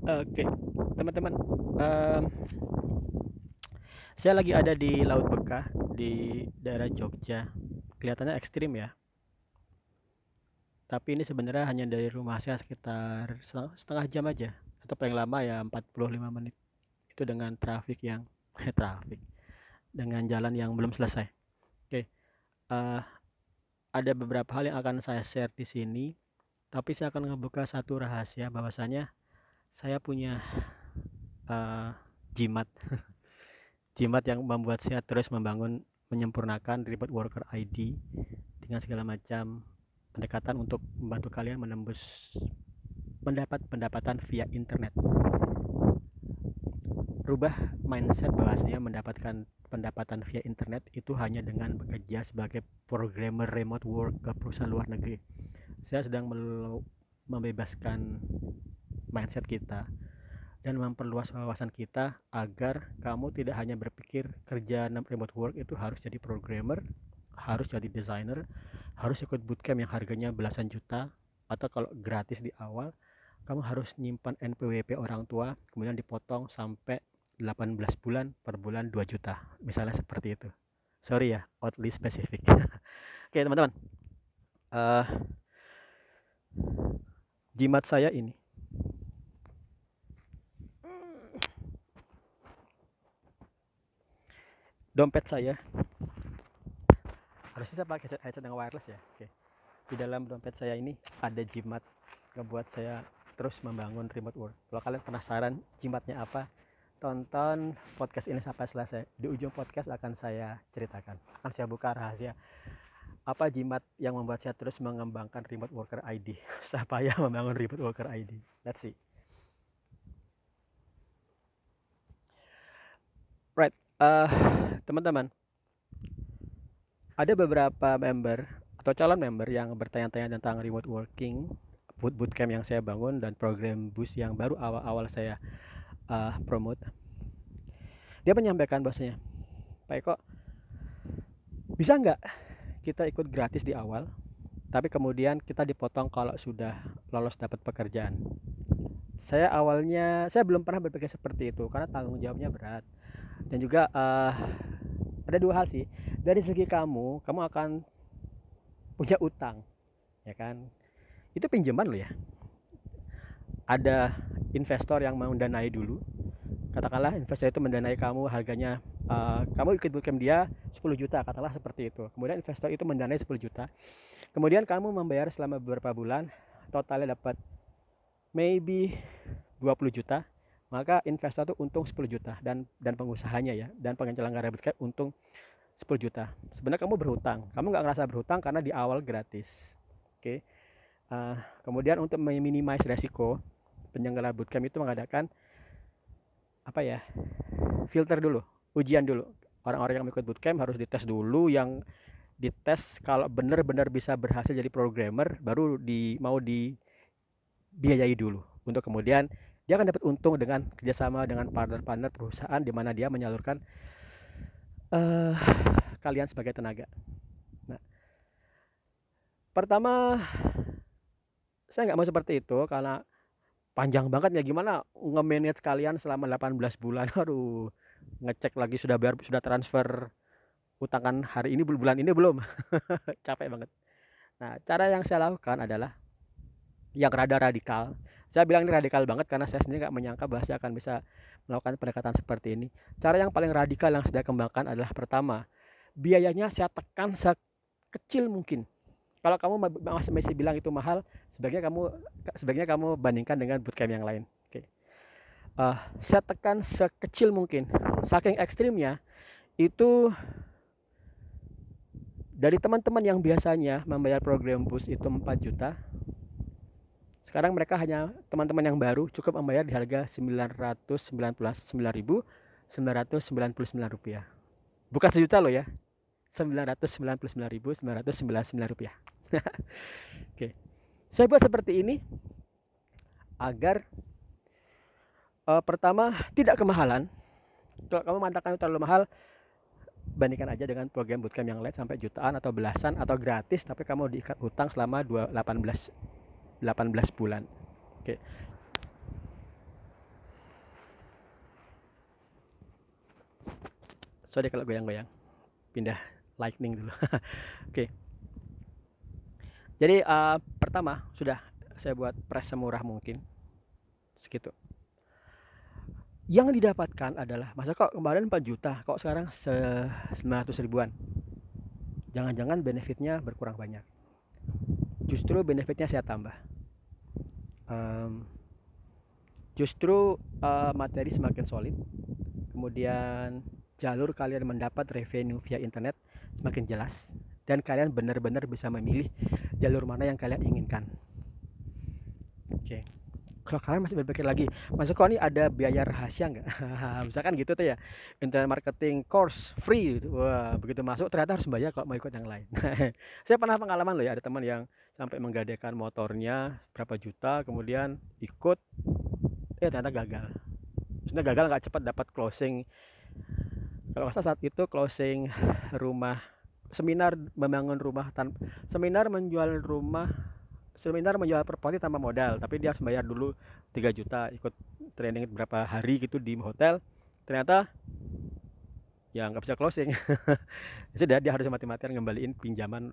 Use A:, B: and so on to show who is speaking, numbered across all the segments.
A: Oke, teman-teman, em, saya lagi ada di Laut Bekah di daerah Jogja. Kelihatannya ekstrim ya, tapi ini sebenarnya hanya dari rumah saya sekitar setengah jam aja, atau paling lama ya 45 menit. Itu dengan trafik yang trafik, dengan jalan yang belum selesai. Oke, eh, ada beberapa hal yang akan saya share di sini, tapi saya akan ngebuka satu rahasia bahwasanya saya punya eh, jimat jimat yang membuat saya terus menyempurnakan remote worker ID dengan segala macam pendekatan untuk membantu kalian menembus pendapatan via internet. Rubah mindset bahwasanya mendapatkan pendapatan via internet itu hanya dengan bekerja sebagai programmer remote work ke perusahaan luar negeri. Saya sedang membebaskan mindset kita dan memperluas wawasan kita agar kamu tidak hanya berpikir kerja remote work itu harus jadi programmer, harus jadi desainer, harus ikut bootcamp yang harganya belasan juta, atau kalau gratis di awal kamu harus nyimpan NPWP orang tua kemudian dipotong sampai 18 bulan, per bulan 2 juta misalnya, seperti itu. Sorry ya, oddly spesifik. Oke teman-teman, uh, jimat saya ini, dompet saya, harusnya saya pakai headset dengan wireless ya. Oke, di dalam dompet saya ini ada jimat ngebuat saya terus membangun remote work. Kalau kalian penasaran jimatnya apa, tonton podcast ini sampai selesai. Di ujung podcast akan saya ceritakan, akan saya buka rahasia apa jimat yang membuat saya terus mengembangkan remote worker ID. Supaya membangun remote worker ID. Let's see. Right, teman-teman, ada beberapa member atau calon member yang bertanya-tanya tentang remote working, bootcamp yang saya bangun, dan program boost yang baru awal-awal saya promote. Dia menyampaikan bahwasanya, Pak Eko, bisa nggak kita ikut gratis di awal, tapi kemudian kita dipotong kalau sudah lolos dapat pekerjaan? Saya belum pernah berpikir seperti itu karena tanggung jawabnya berat, dan juga ada dua hal sih. Dari segi kamu akan punya utang, ya kan? Itu pinjaman loh ya. Ada investor yang mau mendanai dulu. Katakanlah investor itu mendanai kamu, harganya kamu ikut bootcamp dia 10 juta, katakanlah seperti itu. Kemudian investor itu mendanai 10 juta. Kemudian kamu membayar selama beberapa bulan, totalnya dapat maybe 20 juta. Maka investor itu untung 10 juta, dan pengusahanya ya, dan penyelenggara bootcamp untung 10 juta. Sebenarnya kamu berhutang. Kamu nggak ngerasa berhutang karena di awal gratis. Oke. Kemudian untuk meminimais resiko, penyelenggara bootcamp itu mengadakan apa ya, filter dulu, ujian dulu. Orang-orang yang ikut bootcamp harus dites dulu, yang dites kalau benar-benar bisa berhasil jadi programmer baru mau dibiayai dulu, untuk kemudian dia akan dapat untung dengan kerjasama dengan partner-partner perusahaan di mana dia menyalurkan kalian sebagai tenaga. Nah, pertama saya nggak mau seperti itu karena panjang banget ya, gimana nge-manage kalian selama 18 bulan. Aduh, ngecek lagi sudah bayar, sudah transfer utangan hari ini, bulan ini belum. Capek banget. Nah, cara yang saya lakukan adalah yang rada radikal. Saya bilang ini radikal banget karena saya sendiri nggak menyangka bahwa saya akan bisa melakukan pendekatan seperti ini. Cara yang paling radikal yang saya kembangkan adalah, pertama, biayanya saya tekan sekecil mungkin. Kalau kamu masih bilang itu mahal, sebaiknya kamu bandingkan dengan bootcamp yang lain. Oke. Saya tekan sekecil mungkin. Saking ekstrimnya itu, dari teman-teman yang biasanya membayar program boost itu 4 juta, sekarang mereka hanya, teman-teman yang baru, cukup membayar di harga Rp999.999. Bukan sejuta loh ya. Rp999.999. Oke. Saya buat seperti ini agar pertama tidak kemahalan. Kalau kamu mengatakan itu terlalu mahal, bandingkan aja dengan program bootcamp yang lain sampai jutaan atau belasan atau gratis, tapi kamu diikat hutang selama 18 bulan. Oke. Sorry kalau goyang-goyang. Pindah lightning dulu. Oke. Jadi pertama sudah saya buat price semurah mungkin. Segitu. Yang didapatkan adalah, masa kok kemarin 4 juta, kok sekarang 900 ribuan. Jangan-jangan benefitnya berkurang banyak. Justru benefitnya saya tambah. Justru materi semakin solid. Kemudian jalur kalian mendapat revenue via internet semakin jelas. Dan kalian benar-benar bisa memilih jalur mana yang kalian inginkan. Oke. Kalau kalian masih berpikir lagi, masa kok ini ada biaya rahasia nggak? Misalkan gitu tuh ya, internet marketing course free gitu. Wah, begitu masuk ternyata harus bayar kalau mau ikut yang lain. Saya pernah pengalaman loh ya, ada teman yang sampai menggadaikan motornya berapa juta, kemudian ikut, ternyata gagal. Maksudnya gagal nggak cepat dapat closing. Kalau masa saat itu closing rumah, seminar membangun rumah seminar menjual properti tanpa modal, tapi dia harus bayar dulu 3 juta, ikut training berapa hari gitu di hotel, ternyata ya nggak bisa closing. Sudah, dia harus mati-matian ngembaliin pinjaman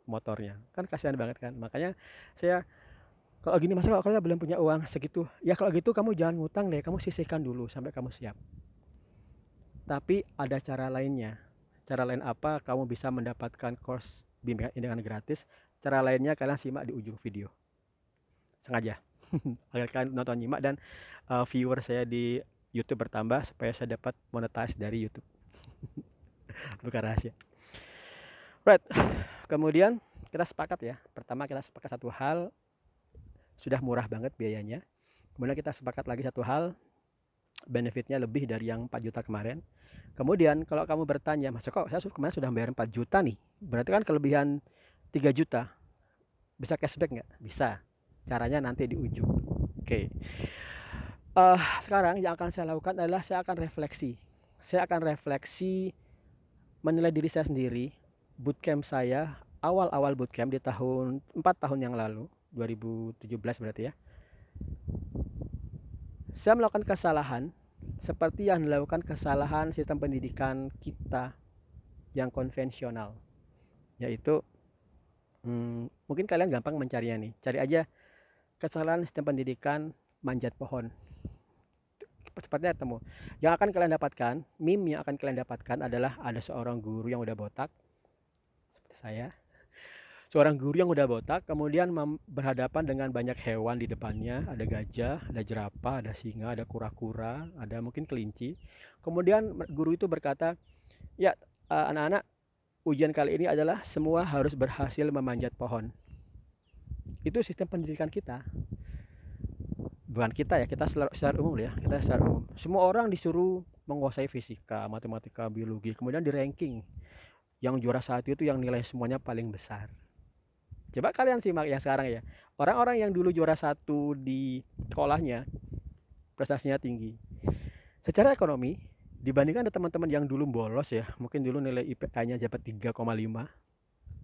A: motornya, kan kasihan banget kan. Makanya saya, kalau gini masa kalau belum punya uang segitu, ya kalau gitu kamu jangan ngutang deh, kamu sisihkan dulu sampai kamu siap. Tapi ada cara lainnya. Cara lain apa kamu bisa mendapatkan course bimbingan dengan gratis? Cara lainnya kalian simak di ujung video. Sengaja agar kalian nonton, nyimak, dan viewer saya di YouTube bertambah supaya saya dapat monetize dari YouTube. Bukan rahasia. Right. Kemudian kita sepakat ya. Pertama kita sepakat satu hal, sudah murah banget biayanya. Kemudian kita sepakat lagi satu hal, benefitnya lebih dari yang 4 juta kemarin. Kemudian kalau kamu bertanya, masa kok saya kemarin sudah bayar 4 juta nih, berarti kan kelebihan 3 juta, bisa cashback nggak? Bisa. Caranya nanti di ujung. Oke. Sekarang yang akan saya lakukan adalah saya akan refleksi. Saya akan refleksi menilai diri saya sendiri. Bootcamp saya, awal-awal bootcamp di 4 tahun yang lalu, 2017 berarti ya. Saya melakukan kesalahan seperti yang dilakukan kesalahan sistem pendidikan kita yang konvensional, yaitu mungkin kalian gampang mencarinya nih, cari aja kesalahan sistem pendidikan manjat pohon, cepatnya ketemu. Yang akan kalian dapatkan, meme yang akan kalian dapatkan adalah ada seorang guru yang udah botak seperti saya, seorang guru yang udah botak, kemudian berhadapan dengan banyak hewan di depannya. Ada gajah, ada jerapah, ada singa, ada kura-kura, ada mungkin kelinci. Kemudian guru itu berkata, ya anak-anak, ujian kali ini adalah semua harus berhasil memanjat pohon. Itu sistem pendidikan kita. Bukan kita ya, kita secara umum ya, kita secara umum. Semua orang disuruh menguasai fisika, matematika, biologi, kemudian di ranking. Yang juara 1 itu yang nilai semuanya paling besar. Coba kalian simak yang sekarang ya. Orang-orang yang dulu juara 1 di sekolahnya, prestasinya tinggi. Secara ekonomi, dibandingkan ada teman-teman yang dulu bolos ya, mungkin dulu nilai IPK-nya dapat 3,5,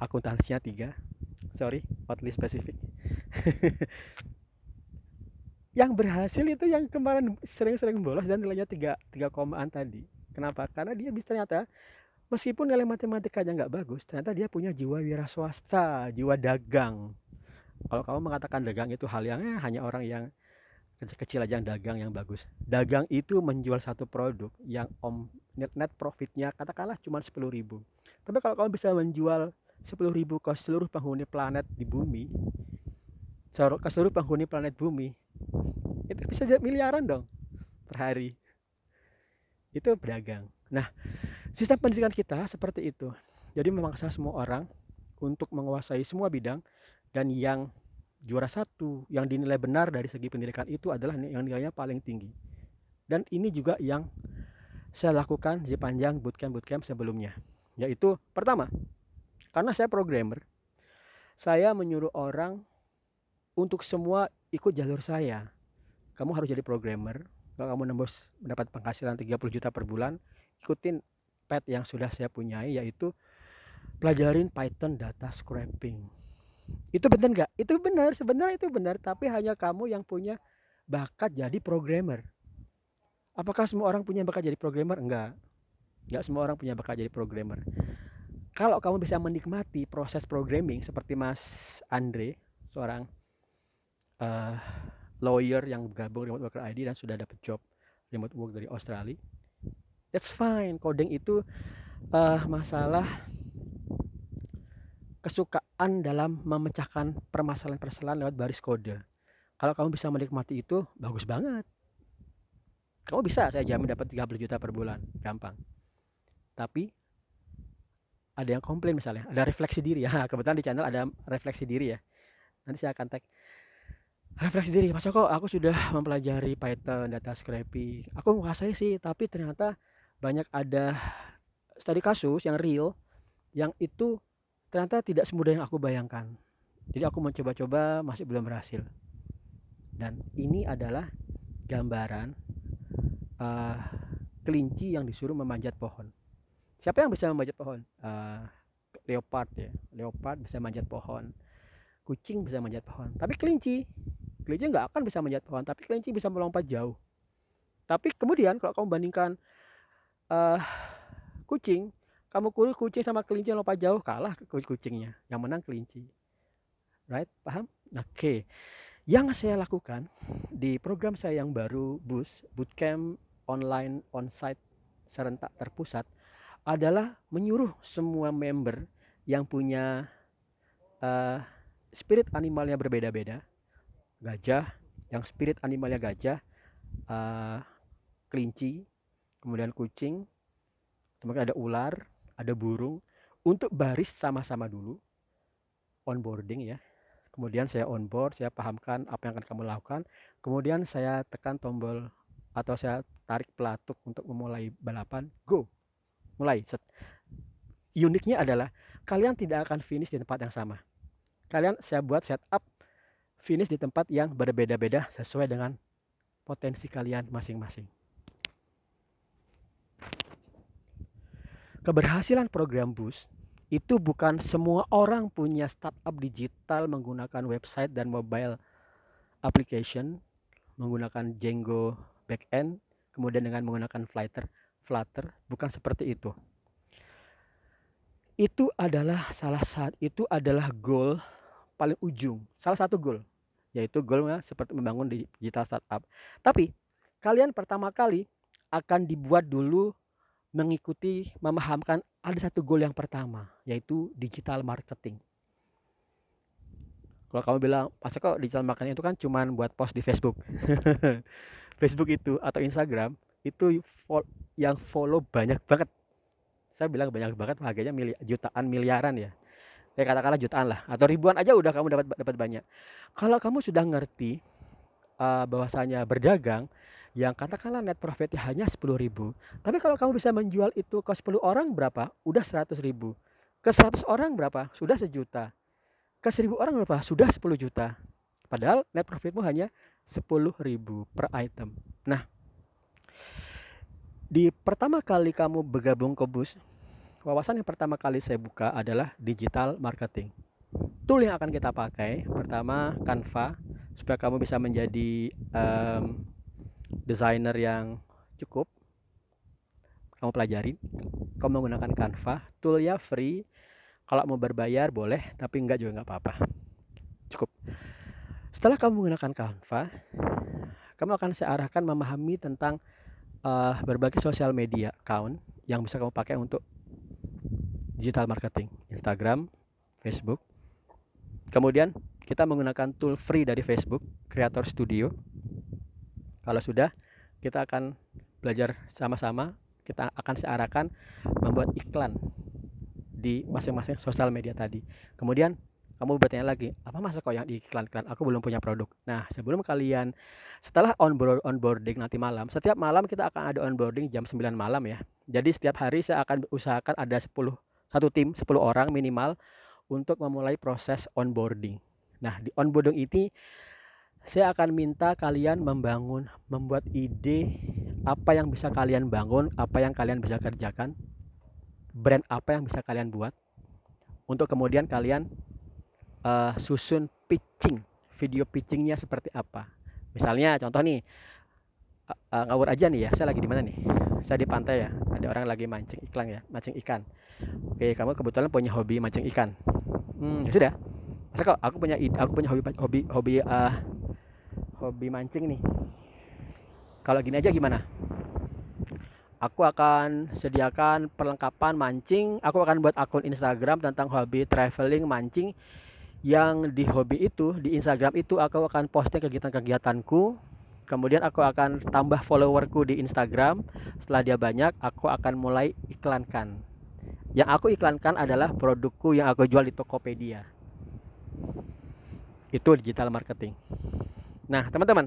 A: akuntansinya 3. Sorry, oddly spesifik. Yang berhasil itu yang kemarin sering-sering bolos dan nilainya 3 komaan tadi. Kenapa? Karena dia bisa ternyata meskipun nilai matematikanya nggak bagus, ternyata dia punya jiwa wira swasta, jiwa dagang. Kalau kamu mengatakan dagang itu hal yang hanya orang yang kecil-kecil aja yang dagang yang bagus. Dagang itu menjual satu produk yang net profitnya katakanlah cuma 10.000. Tapi kalau kamu bisa menjual 10.000 ke seluruh penghuni planet di bumi, ke seluruh penghuni planet bumi, itu bisa jadi miliaran dong per hari. Itu berdagang. Nah, sistem pendidikan kita seperti itu. Jadi memaksa semua orang untuk menguasai semua bidang, dan yang juara 1, yang dinilai benar dari segi pendidikan itu adalah yang nilainya paling tinggi. Dan ini juga yang saya lakukan di sepanjang bootcamp sebelumnya. Yaitu pertama, karena saya programmer, saya menyuruh orang untuk semua ikut jalur saya. Kamu harus jadi programmer. Kalau kamu mendapat penghasilan 30 juta per bulan, ikutin path yang sudah saya punyai, yaitu pelajarin Python data scraping. Itu benar nggak? Itu benar, sebenarnya itu benar, tapi hanya kamu yang punya bakat jadi programmer. Apakah semua orang punya bakat jadi programmer? Enggak. Nggak semua orang punya bakat jadi programmer. Kalau kamu bisa menikmati proses programming seperti Mas Andre, seorang uh, lawyer yang gabung remote worker ID dan sudah dapat job remote work dari Australia, that's fine. Coding itu masalah kesukaan dalam memecahkan permasalahan-permasalahan lewat baris kode. Kalau kamu bisa menikmati itu, bagus banget. Kamu bisa, saya jamin dapat 30 juta per bulan, gampang. Tapi ada yang komplain misalnya, ada refleksi diri ya. Kebetulan di channel ada refleksi diri ya. Nanti saya akan tag refleksi diri. Mas Joko, aku sudah mempelajari Python, data scraping. Aku menguasai sih, tapi ternyata banyak ada studi kasus yang real, yang itu ternyata tidak semudah yang aku bayangkan. Jadi aku mencoba-coba, masih belum berhasil. Dan ini adalah gambaran kelinci yang disuruh memanjat pohon. Siapa yang bisa memanjat pohon? Leopard ya. Leopard bisa manjat pohon. Kucing bisa manjat pohon. Tapi kelinci nggak akan bisa manjat pohon. Tapi kelinci bisa melompat jauh. Tapi kemudian kalau kamu bandingkan kucing, kamu kucing sama kelinci yang lompat jauh, kalah kucingnya. Yang menang kelinci. Right? Paham? Oke. Yang saya lakukan di program saya yang baru Bootcamp Online Onsite Serentak Terpusat adalah menyuruh semua member yang punya spirit animalnya berbeda-beda. Gajah, yang spirit animalnya gajah, kelinci, kemudian kucing, kemudian ada ular, ada burung, untuk baris sama-sama dulu, onboarding ya. Kemudian saya onboard, saya pahamkan apa yang akan kamu lakukan. Kemudian saya tekan tombol atau saya tarik pelatuk untuk memulai balapan. Go! Mulai. Uniknya adalah kalian tidak akan finish di tempat yang sama. Kalian saya buat setup finish di tempat yang berbeda-beda sesuai dengan potensi kalian masing-masing. Keberhasilan program Boost itu bukan semua orang punya startup digital menggunakan website dan mobile application, menggunakan Django backend, kemudian dengan menggunakan Flutter, bukan seperti itu. Itu adalah goal paling ujung, salah satu goal, yaitu goalnya seperti membangun digital startup. Tapi kalian pertama kali akan dibuat dulu mengikuti, memahamkan ada satu goal yang pertama, yaitu digital marketing. Kalau kamu bilang, masa kok digital marketing itu kan cuma buat post di Facebook. Facebook itu atau Instagram itu yang follow banyak banget. Saya bilang banyak banget, harganya jutaan, miliaran ya. Katakanlah jutaan lah, atau ribuan aja udah kamu dapat banyak. Kalau kamu sudah ngerti bahwasanya berdagang yang katakanlah net profitnya hanya 10.000, tapi kalau kamu bisa menjual itu ke 10 orang berapa? Udah 100.000. Ke 100 orang berapa? Sudah 1 juta. Ke 1000 orang berapa? Sudah 10 juta. Padahal net profitmu hanya 10.000 per item. Nah, di pertama kali kamu bergabung ke Boost, wawasan yang pertama kali saya buka adalah digital marketing. Tool yang akan kita pakai pertama Canva, supaya kamu bisa menjadi desainer yang cukup. Kamu pelajarin, kamu menggunakan Canva. Toolnya free, kalau mau berbayar boleh, tapi enggak juga enggak apa-apa, cukup. Setelah kamu menggunakan Canva, kamu akan saya arahkan memahami tentang berbagai sosial media account yang bisa kamu pakai untuk digital marketing, Instagram, Facebook. Kemudian kita menggunakan tool free dari Facebook, Creator Studio. Kalau sudah, kita akan belajar sama-sama. Kita akan searahkan membuat iklan di masing-masing sosial media tadi. Kemudian kamu bertanya lagi, apa masa kok yang diiklan-iklan? Aku belum punya produk. Nah, sebelum kalian setelah onboarding nanti malam, setiap malam kita akan ada onboarding jam 9 malam ya. Jadi setiap hari saya akan usahakan ada satu tim 10 orang minimal untuk memulai proses onboarding. Nah, di onboarding ini saya akan minta kalian membuat ide apa yang bisa kalian bangun, apa yang kalian bisa kerjakan, brand apa yang bisa kalian buat, untuk kemudian kalian susun pitching, video pitchingnya seperti apa. Misalnya contoh nih, ngawur aja nih ya, saya lagi di mana nih? Saya di pantai ya. ada orang lagi mancing ikan ya, mancing ikan. Oke, kamu kebetulan punya hobi mancing ikan. Ya sudah. Masa kok aku punya hobi hobi hobi hobi mancing nih. Kalau gini aja gimana? Aku akan sediakan perlengkapan mancing. Aku akan buat akun Instagram tentang hobi traveling mancing. Yang di hobi itu, di Instagram itu aku akan posting kegiatan-kegiatanku. Kemudian aku akan tambah followerku di Instagram. Setelah dia banyak, aku akan mulai iklankan. Yang aku iklankan adalah produkku yang aku jual di Tokopedia. Itu digital marketing. Nah, teman-teman,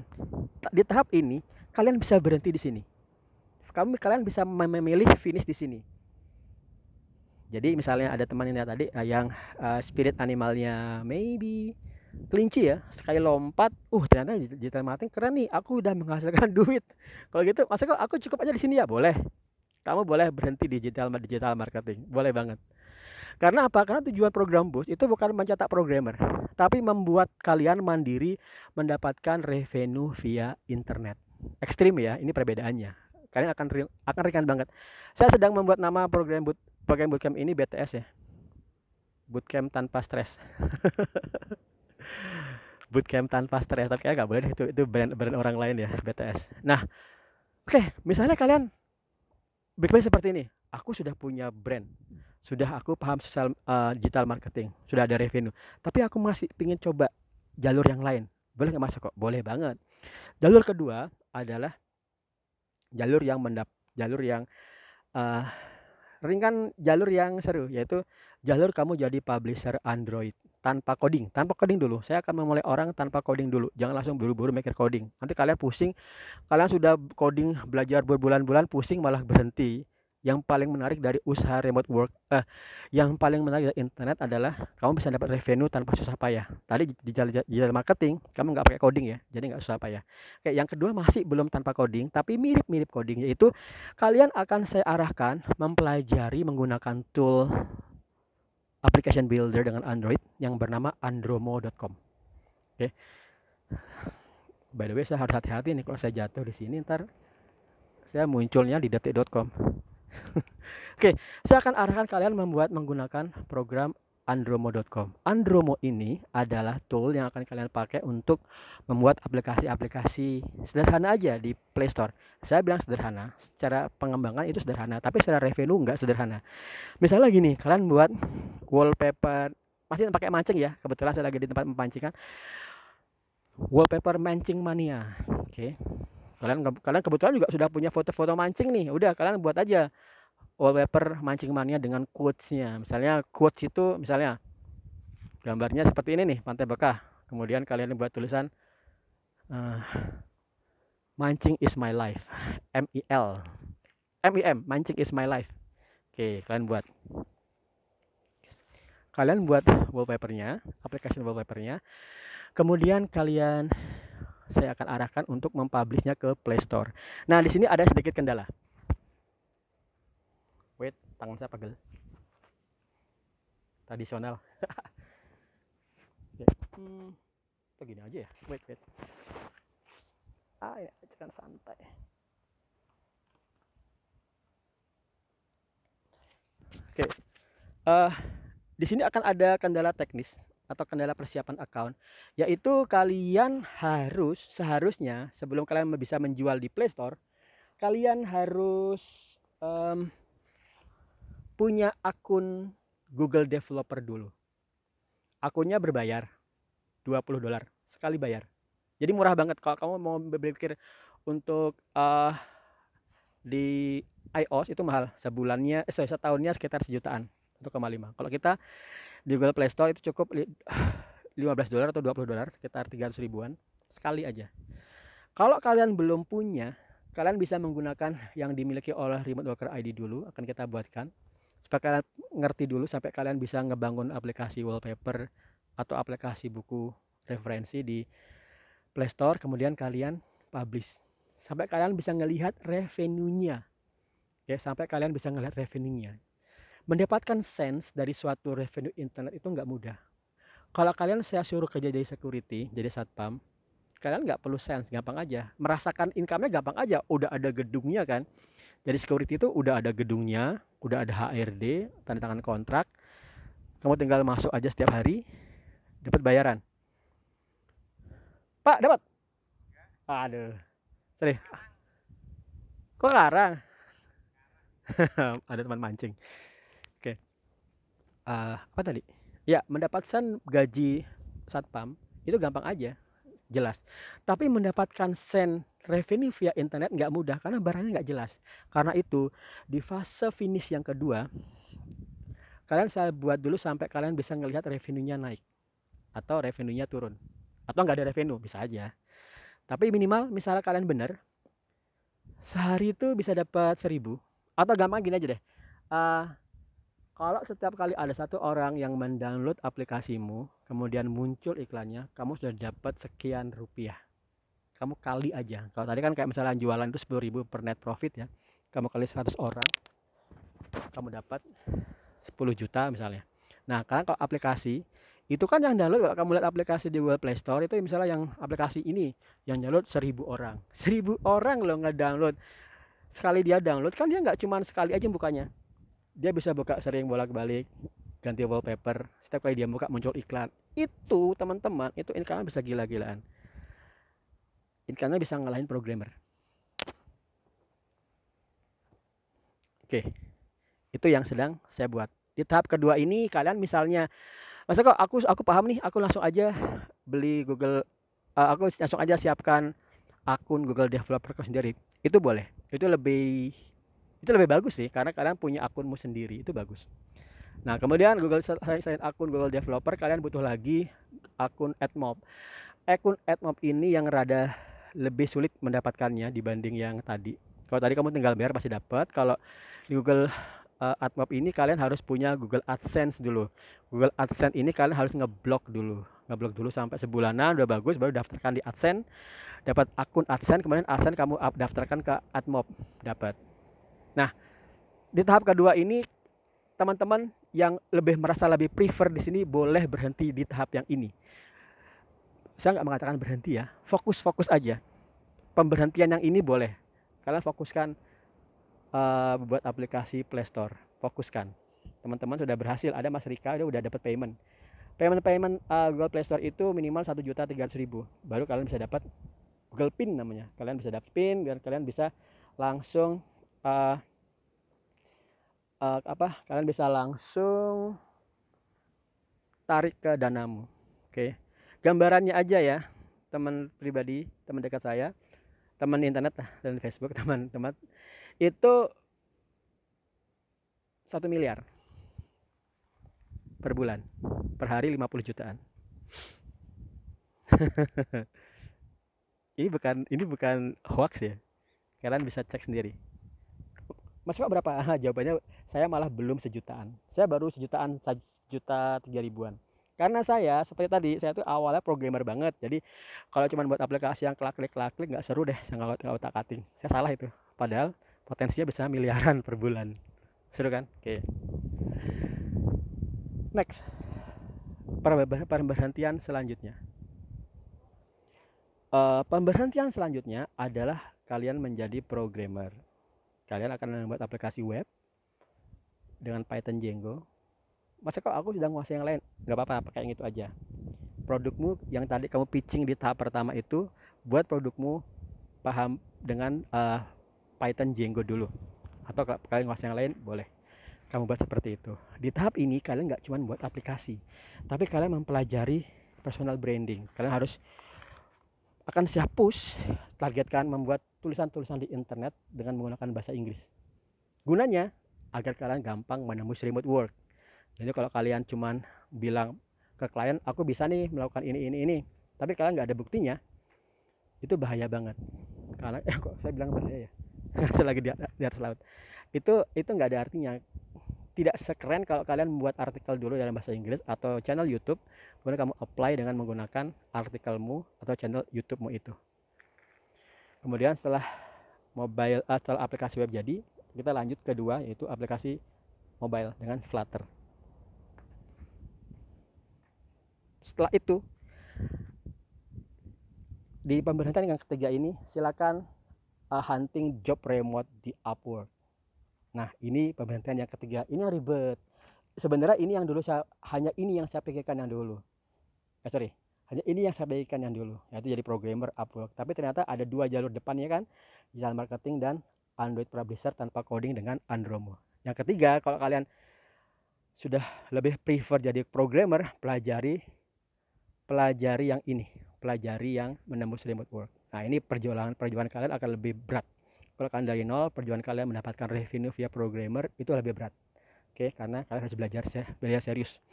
A: di tahap ini kalian bisa berhenti di sini. Kalian bisa memilih finish di sini. Jadi misalnya ada temannya tadi yang spirit animalnya maybe kelinci ya, sekali lompat, ternyata digital marketing keren nih, aku udah menghasilkan duit. Kalau gitu, masa kok aku cukup aja di sini ya? Boleh. Kamu boleh berhenti di digital marketing, boleh banget. Karena apa? Karena tujuan program Boost itu bukan mencetak programmer, tapi membuat kalian mandiri mendapatkan revenue via internet. Ekstrim ya, ini perbedaannya. Kalian akan ringan banget. Saya sedang membuat nama program bootcamp ini BTS ya. Bootcamp tanpa stres. Bootcamp tanpa stres, tapi kayaknya nggak boleh deh, itu brand orang lain ya, BTS. Nah, oke, misalnya kalian berpikir seperti ini, aku sudah punya brand, sudah aku paham digital marketing, sudah ada revenue, tapi aku masih ingin coba jalur yang lain. Boleh nggak masuk kok? Boleh banget. Jalur kedua adalah jalur yang ringan, jalur yang seru, yaitu jalur kamu jadi publisher Android tanpa coding dulu. Saya akan memulai orang tanpa coding dulu, jangan langsung buru-buru mikir coding, nanti kalian pusing. Kalian sudah coding belajar berbulan-bulan, pusing malah berhenti. Yang paling menarik dari usaha remote work, yang paling menarik dari internet adalah kamu bisa dapat revenue tanpa susah payah. Tadi di digital marketing kamu nggak pakai coding ya, jadi nggak susah payah. Oke, yang kedua masih belum tanpa coding, tapi mirip-mirip coding, yaitu kalian akan saya arahkan mempelajari menggunakan tool application builder dengan Android yang bernama andromo.com. Oke. By the way, saya harus hati-hati nih kalau saya jatuh di sini, ntar saya munculnya di detik.com. Oke, saya akan arahkan kalian menggunakan program andromo.com. Andromo ini adalah tool yang akan kalian pakai untuk membuat aplikasi-aplikasi sederhana aja di Play Store. Saya bilang sederhana, secara pengembangan itu sederhana, tapi secara revenue nggak sederhana. Misalnya gini, kalian buat wallpaper, masih pakai mancing ya, kebetulan saya lagi di tempat mempancingkan, wallpaper mancing mania. Oke. Kalian kebetulan juga sudah punya foto-foto mancing nih, udah kalian buat aja wallpaper mancing mania dengan quotes-nya. Misalnya quotes itu, misalnya gambarnya seperti ini nih, Pantai Bekah. Kemudian kalian buat tulisan mancing is my life, M-I-M, mancing is my life. Oke, kalian buat wallpapernya, aplikasi wallpapernya. Kemudian saya akan arahkan untuk mempublishnya ke Play Store. Nah, di sini ada sedikit kendala. Wait, tangan saya pegel. Tradisional. Itu gini aja ya. Wait. Ya, jangan santai. Oke. Di sini akan ada kendala teknis atau kendala persiapan account, yaitu kalian seharusnya sebelum kalian bisa menjual di Play Store, kalian harus punya akun Google Developer dulu. Akunnya berbayar $20 sekali bayar, jadi murah banget. Kalau kamu mau berpikir untuk di iOS itu mahal, setahunnya sekitar $1 jutaan, 1,5. Kalau kita di Google Play Store itu cukup $15 atau $20, sekitar 300 ribuan sekali aja. Kalau kalian belum punya, kalian bisa menggunakan yang dimiliki oleh Remote Worker ID dulu, akan kita buatkan supaya kalian ngerti dulu sampai kalian bisa ngebangun aplikasi wallpaper atau aplikasi buku referensi di Play Store. Kemudian kalian publish sampai kalian bisa ngelihat revenue-nya. Ya, sampai kalian bisa ngelihat revenue-nya. Mendapatkan sense dari suatu revenue internet itu nggak mudah. Kalau kalian saya suruh kerja jadi security, jadi satpam, kalian nggak perlu sense, gampang aja. Merasakan income-nya gampang aja, udah ada gedungnya kan. Jadi security itu udah ada gedungnya, udah ada HRD, tanda tangan kontrak. Kamu tinggal masuk aja setiap hari, dapat bayaran. Pak, dapat. Aduh, sorry. Kok ngarang? Ada teman mancing. Oke. Apa tadi? Ya, mendapatkan gaji satpam itu gampang aja, jelas. Tapi mendapatkan sen revenue via internet nggak mudah karena barangnya nggak jelas. Karena itu di fase finish yang kedua, kalian saya buat dulu sampai kalian bisa ngelihat revenue-nya naik atau revenue-nya turun. Atau nggak ada revenue, bisa aja. Tapi minimal misalnya kalian benar, sehari itu bisa dapat 1.000. Atau gampang gini aja deh. Uh, Kalau setiap kali ada satu orang yang mendownload aplikasimu, kemudian muncul iklannya, kamu sudah dapat sekian rupiah. Kamu kali aja. Kalau tadi kan kayak misalnya jualan itu 10.000 per net profit ya. Kamu kali 100 orang, kamu dapat 10 juta misalnya. Nah, karena kalau aplikasi itu kan yang download, kalau kamu lihat aplikasi di Google Play Store itu misalnya yang aplikasi ini yang download 1.000 orang. 1.000 orang loh nge-download. Sekali dia download kan dia nggak cuma sekali aja bukanya. Dia bisa buka sering bolak-balik, ganti wallpaper. Setiap kali dia buka muncul iklan. Itu teman-teman, itu income bisa gila-gilaan. Income bisa ngalahin programmer. Oke, itu yang sedang saya buat. Di tahap kedua ini kalian misalnya, masa kok aku paham nih, aku langsung aja beli Google, aku langsung aja siapkan akun Google Developer sendiri. Itu boleh. Itu lebih bagus sih karena kalian punya akunmu sendiri, itu bagus. Nah, kemudian selain akun Google Developer, kalian butuh lagi akun AdMob. Akun AdMob ini yang rada lebih sulit mendapatkannya dibanding yang tadi. Kalau tadi kamu tinggal bayar pasti dapat. Kalau di Google AdMob ini kalian harus punya Google AdSense dulu. Google AdSense ini kalian harus ngeblok dulu sampai sebulanan udah bagus, baru daftarkan di AdSense, dapat akun AdSense, kemudian AdSense kamu daftarkan ke AdMob, dapat. Nah, di tahap kedua ini teman-teman yang merasa lebih prefer di sini boleh berhenti di tahap yang ini. Saya nggak mengatakan berhenti ya, fokus aja. Pemberhentian yang ini boleh. Kalian fokuskan buat aplikasi Play Store, fokuskan. Teman-teman sudah berhasil, ada Mas Rika udah dapat payment. Payment Google Play Store itu minimal 1.300.000. Baru kalian bisa dapat Google Pin namanya. Kalian bisa dapat Pin biar kalian bisa langsung kalian bisa langsung tarik ke danamu. Oke. Gambarannya aja ya, teman pribadi, teman dekat saya, teman internet dan Facebook, teman-teman itu 1 miliar per bulan, per hari 50 jutaan. ini bukan hoax ya, kalian bisa cek sendiri. Mas kok berapa? Jawabannya saya malah belum sejutaan. Saya baru sejutaan, 1.300.000-an. Karena saya seperti tadi, saya tuh awalnya programmer banget. Jadi kalau cuma buat aplikasi yang klik nggak seru deh, saya nggak otak-atik. Saya salah itu. Padahal potensinya bisa miliaran per bulan. Seru kan? Oke. Next. Pemberhentian selanjutnya. Pemberhentian selanjutnya adalah kalian menjadi programmer. Kalian akan membuat aplikasi web dengan Python Django. Masa kok aku sudah menguasai yang lain? Gak apa-apa, pakai yang itu aja. Produkmu yang tadi kamu pitching di tahap pertama itu, buat produkmu paham dengan Python Django dulu. Atau kalau kalian menguasai yang lain, boleh kamu buat seperti itu. Di tahap ini kalian gak cuma buat aplikasi, tapi kalian mempelajari personal branding. Kalian harus akan siap push, targetkan membuat tulisan-tulisan di internet dengan menggunakan bahasa Inggris. Gunanya agar kalian gampang menembus remote work. Jadi kalau kalian cuman bilang ke klien, aku bisa nih melakukan ini, tapi kalian nggak ada buktinya, itu bahaya banget. Karena kok saya bilang bahaya ya? Selagi di atas laut. Itu nggak ada artinya. Tidak sekeren kalau kalian membuat artikel dulu dalam bahasa Inggris atau channel YouTube, kemudian kamu apply dengan menggunakan artikelmu atau channel YouTube-mu itu. Kemudian setelah setelah aplikasi web jadi, kita lanjut kedua yaitu aplikasi mobile dengan Flutter. Setelah itu di pemberhentian yang ketiga ini silakan hunting job remote di Upwork. Nah, ini pemberhentian yang ketiga. Ini yang ribet. Sebenarnya ini yang dulu hanya ini yang saya pikirkan yang dulu. Sorry, hanya ini yang saya pikirkan yang dulu, yaitu jadi programmer Upwork. Tapi ternyata ada dua jalur depannya kan, digital marketing dan Android publisher tanpa coding dengan Andromo. Yang ketiga, kalau kalian sudah lebih prefer jadi programmer, pelajari yang ini, pelajari yang menembus remote work. Nah, ini perjuangan kalian akan lebih berat. Kalau kalian dari nol, perjuangan kalian mendapatkan revenue via programmer itu lebih berat. Oke, karena kalian harus belajar serius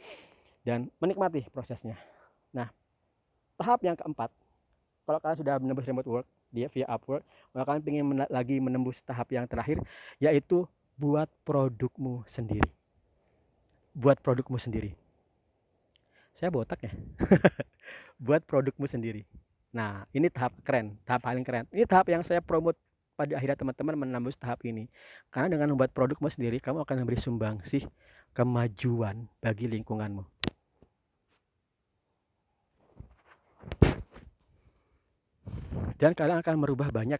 A: dan menikmati prosesnya. Nah, tahap yang keempat, kalau kalian sudah menembus remote work via Upwork, kalau kalian ingin lagi menembus tahap yang terakhir, yaitu buat produkmu sendiri. Buat produkmu sendiri. Saya botak ya. Buat produkmu sendiri. Nah, ini tahap keren, tahap paling keren. Ini tahap yang saya promote pada akhirnya teman-teman menembus tahap ini. Karena dengan membuat produkmu sendiri, kamu akan memberi sumbangsih kemajuan bagi lingkunganmu. Dan kalian akan merubah banyak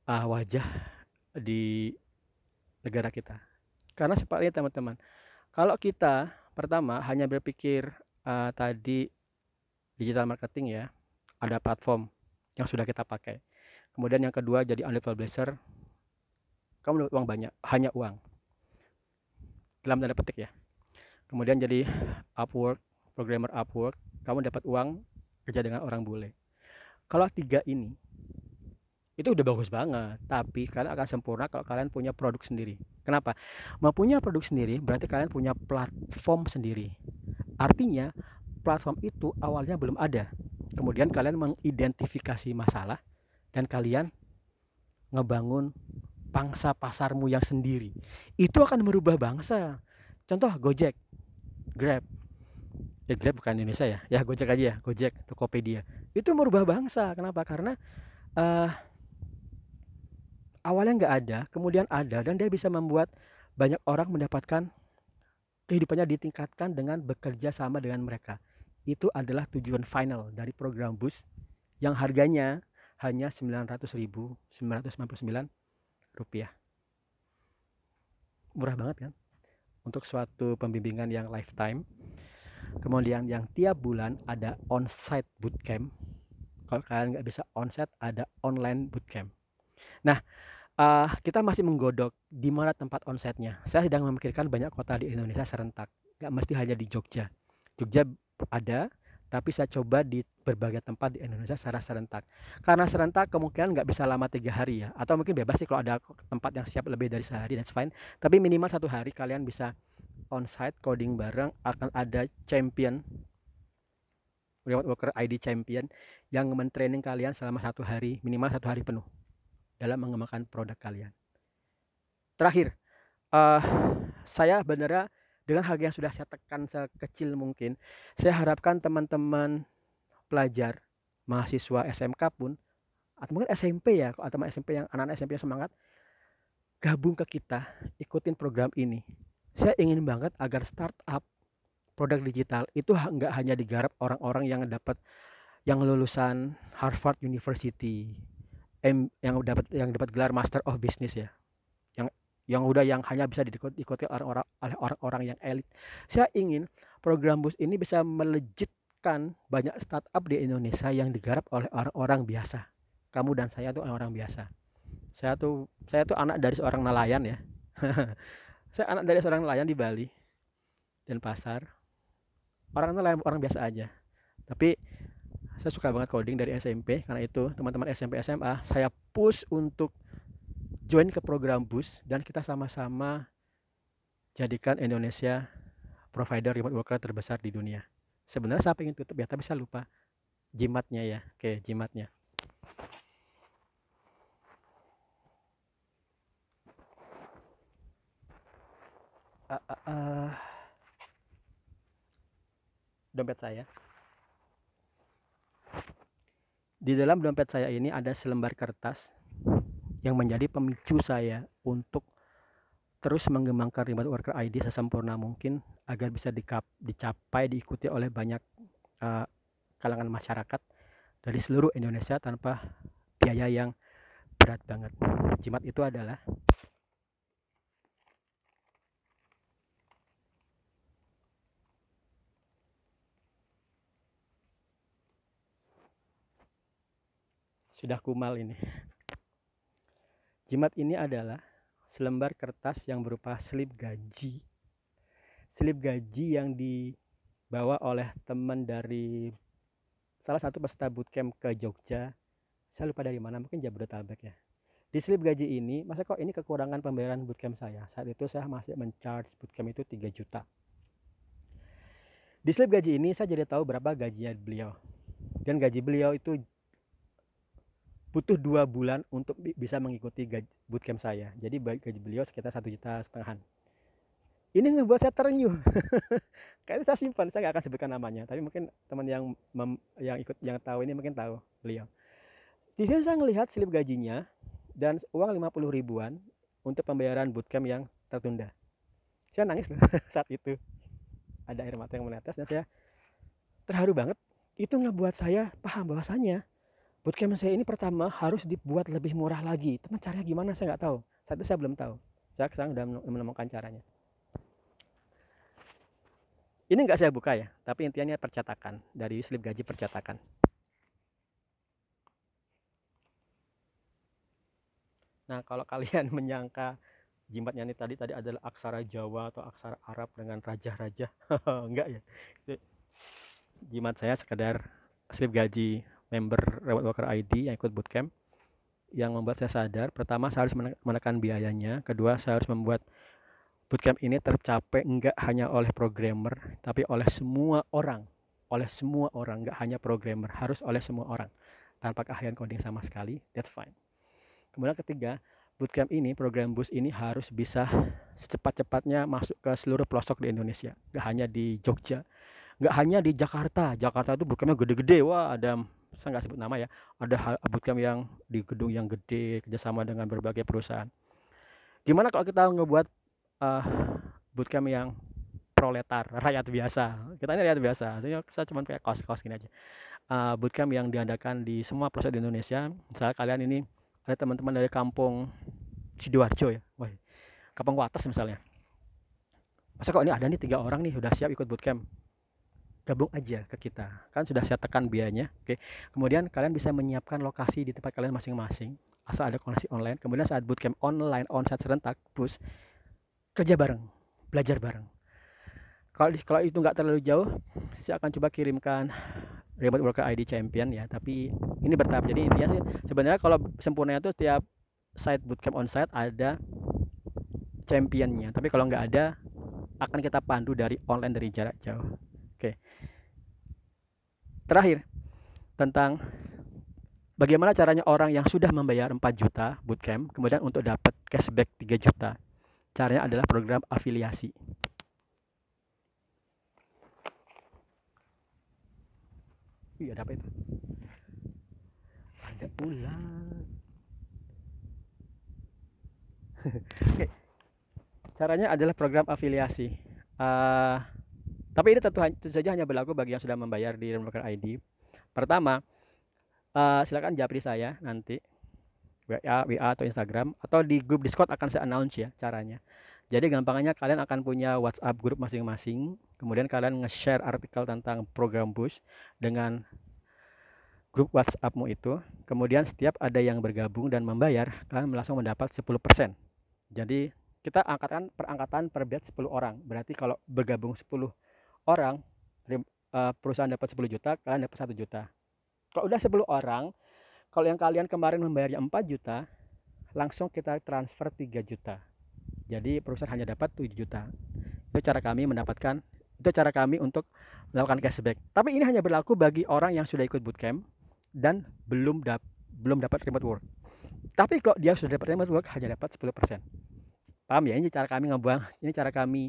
A: wajah di negara kita. Karena seperti teman-teman, kalau kita pertama hanya berpikir tadi digital marketing ya, ada platform yang sudah kita pakai. Kemudian yang kedua jadi Android publisher, kamu dapat uang banyak, hanya uang. Dalam tanda petik ya. Kemudian jadi Upwork, programmer Upwork, kamu dapat uang kerja dengan orang bule. Kalau tiga ini itu udah bagus banget, tapi kalian akan sempurna kalau kalian punya produk sendiri. Kenapa? Mempunyai produk sendiri berarti kalian punya platform sendiri. Artinya platform itu awalnya belum ada. Kemudian kalian mengidentifikasi masalah dan kalian ngebangun pangsa pasarmu yang sendiri. Itu akan merubah bangsa. Contoh Gojek, Grab. Ya Grab bukan Indonesia ya. Ya Gojek aja ya, Gojek, Tokopedia. Itu merubah bangsa. Kenapa? Karena awalnya nggak ada, kemudian ada, dan dia bisa membuat banyak orang mendapatkan kehidupannya ditingkatkan dengan bekerja sama dengan mereka. Itu adalah tujuan final dari program Boost yang harganya hanya Rp900.999. Murah banget kan? Untuk suatu pembimbingan yang lifetime. Kemudian yang tiap bulan ada on-site bootcamp. Kalau kalian nggak bisa on-site, ada online bootcamp. Nah, kita masih menggodok di mana tempat onsite-nya. Saya sedang memikirkan banyak kota di Indonesia serentak. Nggak mesti hanya di Jogja. Jogja ada, tapi saya coba di berbagai tempat di Indonesia secara serentak. Karena serentak kemungkinan nggak bisa lama 3 hari ya. Atau mungkin bebas sih kalau ada tempat yang siap lebih dari sehari, that's fine. Tapi minimal 1 hari kalian bisa onsite coding bareng. Akan ada champion, Remote Worker ID champion, yang mentraining kalian selama 1 hari, minimal 1 hari penuh dalam mengembangkan produk kalian. Terakhir, saya benernya dengan harga yang sudah saya tekan sekecil mungkin, saya harapkan teman-teman pelajar, mahasiswa SMK pun, atau mungkin SMP ya, atau SMP yang anak-anak SMP yang semangat, gabung ke kita, ikutin program ini. Saya ingin banget agar startup produk digital itu nggak hanya digarap orang-orang yang lulusan Harvard University, yang dapat gelar Master of Business ya, yang hanya bisa diikuti oleh orang-orang yang elit. Saya ingin program Boost ini bisa melejitkan banyak startup di Indonesia yang digarap oleh orang-orang biasa. Kamu dan saya tuh orang biasa. Saya tuh anak dari seorang nelayan ya. Saya anak dari seorang nelayan di Bali dan pasar. Orang nelayan, orang biasa aja. Tapi saya suka banget coding dari SMP, karena itu teman-teman SMP SMA saya push untuk join ke program Boost dan kita sama-sama jadikan Indonesia provider remote worker terbesar di dunia. Sebenarnya saya pengen tutup ya, tapi saya lupa jimatnya ya. Oke, jimatnya. Dompet saya. Di dalam dompet saya ini ada selembar kertas yang menjadi pemicu saya untuk terus mengembangkan remote worker ID sesempurna mungkin agar bisa dicapai, diikuti oleh banyak kalangan masyarakat dari seluruh Indonesia tanpa biaya yang berat banget. Jimat itu adalah sudah kumal ini. Jimat ini adalah selembar kertas yang berupa slip gaji. Slip gaji yang dibawa oleh teman dari salah satu peserta bootcamp ke Jogja. Saya lupa dari mana, mungkin Jabodetabek ya. Di slip gaji ini, masa kok ini kekurangan pembayaran bootcamp saya. Saat itu saya masih men-charge bootcamp itu 3 juta. Di slip gaji ini saya jadi tahu berapa gajinya beliau. Dan gaji beliau itu butuh 2 bulan untuk bisa mengikuti bootcamp saya. Jadi gaji beliau sekitar 1,5 juta. Ini membuat saya terenyuh. Kayaknya saya simpan, saya nggak akan sebutkan namanya. Tapi mungkin teman yang tahu ini mungkin tahu beliau. Di sini saya melihat slip gajinya dan uang 50 ribuan untuk pembayaran bootcamp yang tertunda. Saya nangis loh saat itu. Ada air mata yang menetes dan saya terharu banget. Itu ngebuat saya paham bahwasannya bootcamp saya ini pertama harus dibuat lebih murah lagi. Teman caranya gimana saya nggak tahu. Saat itu saya belum tahu. Saya sekarang sudah menemukan caranya. Ini nggak saya buka ya, tapi intinya percetakan dari slip gaji percetakan. Nah, kalau kalian menyangka jimatnya ini tadi adalah aksara Jawa atau aksara Arab dengan raja-raja, enggak ya. Jimat saya sekedar slip gaji member Remote Worker ID yang ikut bootcamp, yang membuat saya sadar, pertama saya harus menekan biayanya, kedua saya harus membuat bootcamp ini tercapai enggak hanya oleh programmer, tapi oleh semua orang. Oleh semua orang, enggak hanya programmer, harus oleh semua orang. Tanpa keahlian coding sama sekali, that's fine. Kemudian ketiga, bootcamp ini, program boost ini harus bisa secepat-cepatnya masuk ke seluruh pelosok di Indonesia. Enggak hanya di Jogja, enggak hanya di Jakarta. Jakarta itu bootcampnya gede-gede, wah ada, saya nggak sebut nama ya, ada bootcamp yang di gedung yang gede, kerjasama dengan berbagai perusahaan. Gimana kalau kita ngebuat bootcamp yang proletar, rakyat biasa. Kita ini rakyat biasa, saya cuma kayak kos-kos gini aja. Bootcamp yang diadakan di semua pelosok di Indonesia. Misalnya kalian ini ada teman-teman dari kampung Sidoarjo ya, wah, Kampung Wates misalnya. Masa kok ini ada nih 3 orang nih udah siap ikut bootcamp, gabung aja ke kita, kan sudah saya tekan biayanya. Oke, kemudian kalian bisa menyiapkan lokasi di tempat kalian masing-masing, asal ada koneksi online. Kemudian saat bootcamp online onsite serentak bus, kerja bareng, belajar bareng. Kalau itu nggak terlalu jauh, saya akan coba kirimkan Remote Worker ID Champion ya. Tapi ini bertahap. Jadi intinya sih sebenarnya kalau sempurna itu tiap site bootcamp onsite ada championnya. Tapi kalau nggak ada, akan kita pandu dari online dari jarak jauh. Oke. Terakhir tentang bagaimana caranya orang yang sudah membayar 4 juta bootcamp kemudian untuk dapat cashback 3 juta. Caranya adalah program afiliasi. Ada apa itu? Ada ular. Oke. Caranya adalah program afiliasi. Tapi ini tentu saja hanya berlaku bagi yang sudah membayar di Remote Worker ID. Pertama, silakan japri saya nanti. WA atau Instagram atau di grup Discord akan saya announce ya caranya. Jadi gampangnya kalian akan punya WhatsApp grup masing-masing, kemudian kalian nge-share artikel tentang program boost dengan grup WhatsAppmu itu. Kemudian setiap ada yang bergabung dan membayar, kalian langsung mendapat 10%. Jadi kita perangkatan per batch 10 orang. Berarti kalau bergabung 10 orang, perusahaan dapat 10 juta, kalian dapat 1 juta. Kalau udah 10 orang, kalau yang kalian kemarin membayarnya 4 juta, langsung kita transfer 3 juta. Jadi perusahaan hanya dapat 7 juta. Itu cara kami untuk melakukan cashback. Tapi ini hanya berlaku bagi orang yang sudah ikut bootcamp dan belum dapat remote work. Tapi kalau dia sudah dapat remote work, hanya dapat 10%. Paham ya? Ini cara kami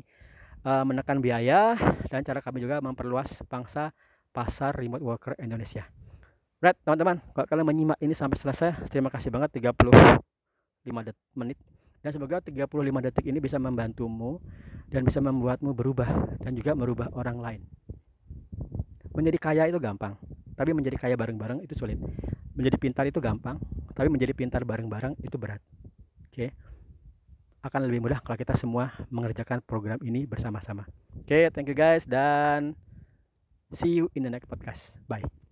A: menekan biaya dan cara kami juga memperluas pangsa pasar remote worker Indonesia. Right, teman-teman, kalau kalian menyimak ini sampai selesai, terima kasih banget 35 menit. Dan semoga 35 detik ini bisa membantumu dan bisa membuatmu berubah dan juga merubah orang lain. Menjadi kaya itu gampang, tapi menjadi kaya bareng-bareng itu sulit. Menjadi pintar itu gampang, tapi menjadi pintar bareng-bareng itu berat. Oke. Akan lebih mudah kalau kita semua mengerjakan program ini bersama-sama. Oke, thank you guys dan see you in the next podcast. Bye.